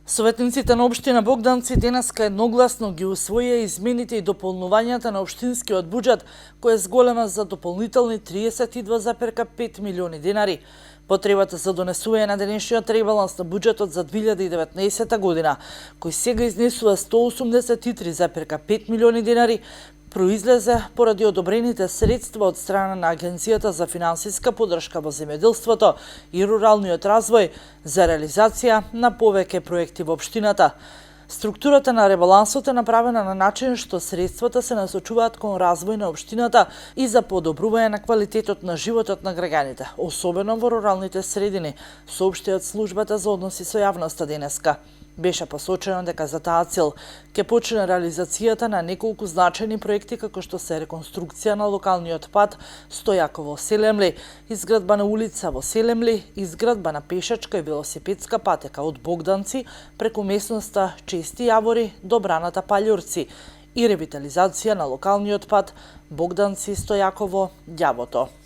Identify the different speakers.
Speaker 1: Советниците на општина Богданци денеска едногласно ги усвоија измените и дополнувањата на општинскиот буџет, кој е зголема за дополнителни 32,5 милиони денари. Потребата за донесување на денешниот ребаланс на буџетот за 2019 година, кој сега изнесува 183,5 милиони денари, произлезе поради одобрените средства од страна на Агенцијата за финансиска поддршка во земјоделството и руралниот развој за реализација на повеќе проекти во општината. Структурата на ребалансот е направена на начин што средствата се насочуваат кон развој на општината и за подобрување на квалитетот на животот на граѓаните, особено во руралните средини, соопшти од службата за односи со јавноста денеска. Беше посочено дека за таа цел ќе почне реализацијата на неколку значајни проекти како што се реконструкција на локалниот пат Стојаково-Селемли, изградба на улица во Селемли, изградба на пешачка и велосипедска патека од Богданци преку местноста Чести јавори до браната Паљурци и ревитализација на локалниот пат Богданци-Стојаково-Ѓавото.